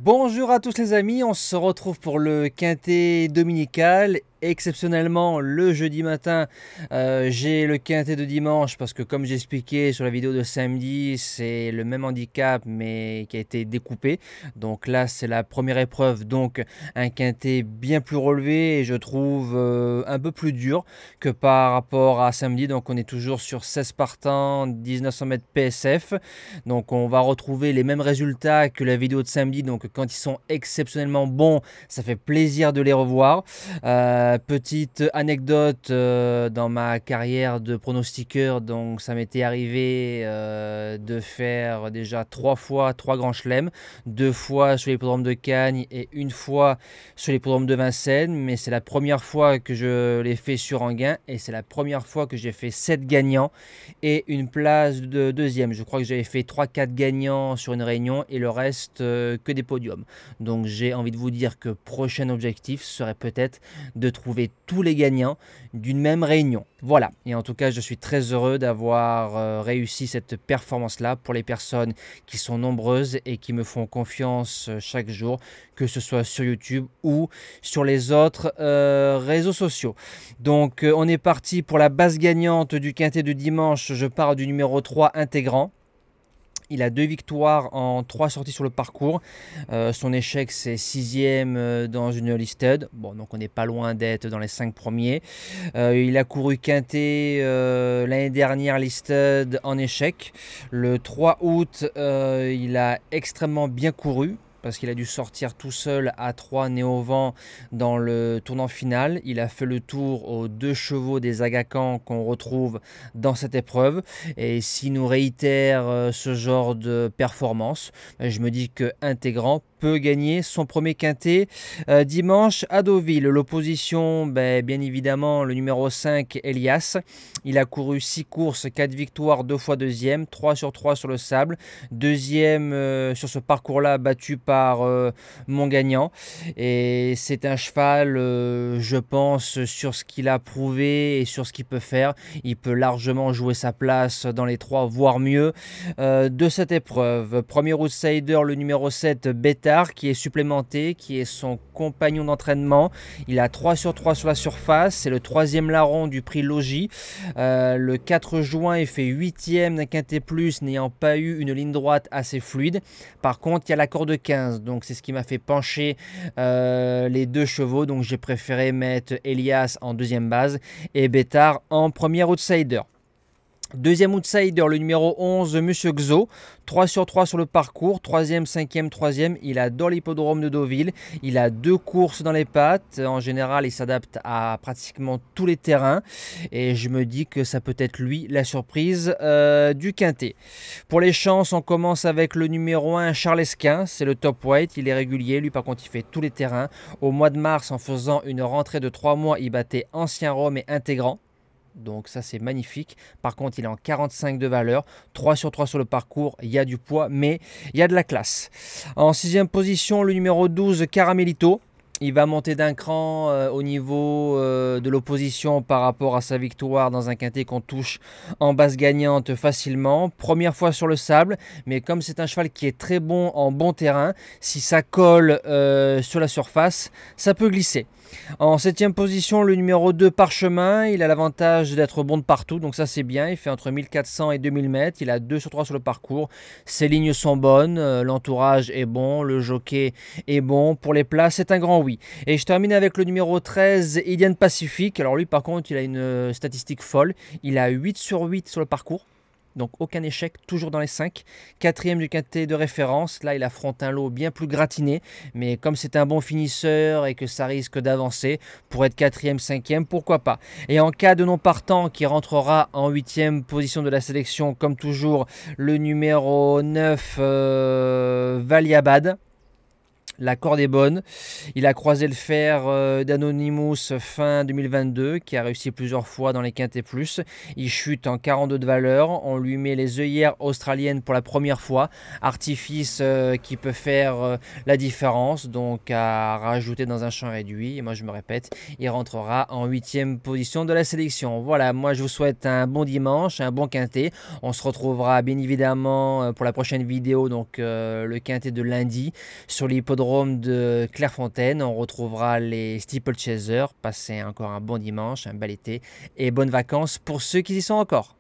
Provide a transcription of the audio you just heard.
Bonjour à tous les amis, on se retrouve pour le quintet dominical. Exceptionnellement, le jeudi matin, j'ai le quintet de dimanche parce que comme j'ai expliqué sur la vidéo de samedi, c'est le même handicap mais qui a été découpé. Donc là, c'est la première épreuve, donc un quintet bien plus relevé et je trouve un peu plus dur que par rapport à samedi. Donc on est toujours sur 16 partants, 1900 mètres PSF. Donc on va retrouver les mêmes résultats que la vidéo de samedi. Donc quand ils sont exceptionnellement bons, ça fait plaisir de les revoir. Petite anecdote dans ma carrière de pronostiqueur, donc ça m'était arrivé de faire déjà 3 fois 3 grands chelems, 2 fois sur l'hippodrome de Cagnes et 1 fois sur l'hippodrome de Vincennes, mais c'est la première fois que je l'ai fait sur Enghien et c'est la première fois que j'ai fait 7 gagnants et une place de deuxième. Je crois que j'avais fait 3-4 gagnants sur une réunion et le reste que des podiums. Donc j'ai envie de vous dire que prochain objectif serait peut-être de trouver tous les gagnants d'une même réunion. Voilà, et en tout cas je suis très heureux d'avoir réussi cette performance-là pour les personnes qui sont nombreuses et qui me font confiance chaque jour, que ce soit sur YouTube ou sur les autres réseaux sociaux. Donc on est parti pour la base gagnante du quintet de dimanche. Je pars du numéro 3 intégrant. Il a 2 victoires en 3 sorties sur le parcours. Son échec, c'est 6e dans une listed. Bon, donc on n'est pas loin d'être dans les 5 premiers. Il a couru quintet l'année dernière listed en échec. Le 3 août, il a extrêmement bien couru, parce qu'il a dû sortir tout seul à 3 nez au vent dans le tournant final. Il a fait le tour aux 2 chevaux des Agacans qu'on retrouve dans cette épreuve. Et s'il nous réitère ce genre de performance, je me dis que Intégrant peut gagner son premier quintet dimanche à Deauville. L'opposition, bien évidemment, le numéro 5, Elias. Il a couru 6 courses, 4 victoires, 2 fois deuxième, 3 sur 3 sur le sable. Deuxième sur ce parcours-là, battu par mon gagnant. Et c'est un cheval, je pense, sur ce qu'il a prouvé et sur ce qu'il peut faire. Il peut largement jouer sa place dans les 3, voire mieux, de cette épreuve. Premier outsider, le numéro 7, Beta, qui est supplémenté, qui est son compagnon d'entraînement. Il a 3 sur 3 sur la surface. C'est le 3e larron du prix Logis. Le 4 juin, il fait 8e d'un quintet plus, n'ayant pas eu une ligne droite assez fluide. Par contre, il y a l'accord de 15. Donc, c'est ce qui m'a fait pencher les 2 chevaux. Donc, j'ai préféré mettre Elias en deuxième base et Bétard en premier outsider. Deuxième outsider, le numéro 11, Monsieur Xo, 3 sur 3 sur le parcours, 3e, 5e, 3e. Il adore l'hippodrome de Deauville. Il a 2 courses dans les pattes. En général, il s'adapte à pratiquement tous les terrains. Et je me dis que ça peut être lui la surprise du quintet. Pour les chances, on commence avec le numéro 1, Charles Esquin. C'est le top weight. Il est régulier. Lui, par contre, il fait tous les terrains. Au mois de mars, en faisant une rentrée de 3 mois, il battait Ancien Rome et Intégrant. Donc ça c'est magnifique. Par contre il est en 45 de valeur, 3 sur 3 sur le parcours, il y a du poids mais il y a de la classe. En 6e position, le numéro 12, Caramelito. Il va monter d'un cran au niveau de l'opposition par rapport à sa victoire dans un quintet qu'on touche en base gagnante facilement. Première fois sur le sable, mais comme c'est un cheval qui est très bon en bon terrain, si ça colle sur la surface, ça peut glisser. En 7e position, le numéro 2, Parchemin. Il a l'avantage d'être bon de partout, donc ça c'est bien. Il fait entre 1400 et 2000 mètres. Il a 2 sur 3 sur le parcours. Ses lignes sont bonnes, l'entourage est bon, le jockey est bon. Pour les places, c'est un grand oui. Et je termine avec le numéro 13, Indian Pacific. Alors lui, par contre, il a une statistique folle. Il a 8 sur 8 sur le parcours. Donc aucun échec, toujours dans les 5. 4e du quintet de référence. Là, il affronte un lot bien plus gratiné. Mais comme c'est un bon finisseur et que ça risque d'avancer, pour être 4e, 5e, pourquoi pas. Et en cas de non partant qui rentrera en 8e position de la sélection, comme toujours, le numéro 9, Valiabad. La corde est bonne. Il a croisé le fer d'Anonymous fin 2022, qui a réussi plusieurs fois dans les quintés plus. Il chute en 42 de valeur. On lui met les œillères australiennes pour la première fois. Artifice qui peut faire la différence, donc à rajouter dans un champ réduit. Et moi je me répète, il rentrera en 8e position de la sélection. Voilà, moi je vous souhaite un bon dimanche, un bon quintet. On se retrouvera bien évidemment pour la prochaine vidéo, donc le quintet de lundi sur l'hippodrome de Clairefontaine. On retrouvera les steeplechasers. Passez encore un bon dimanche, un bel été et bonnes vacances pour ceux qui y sont encore.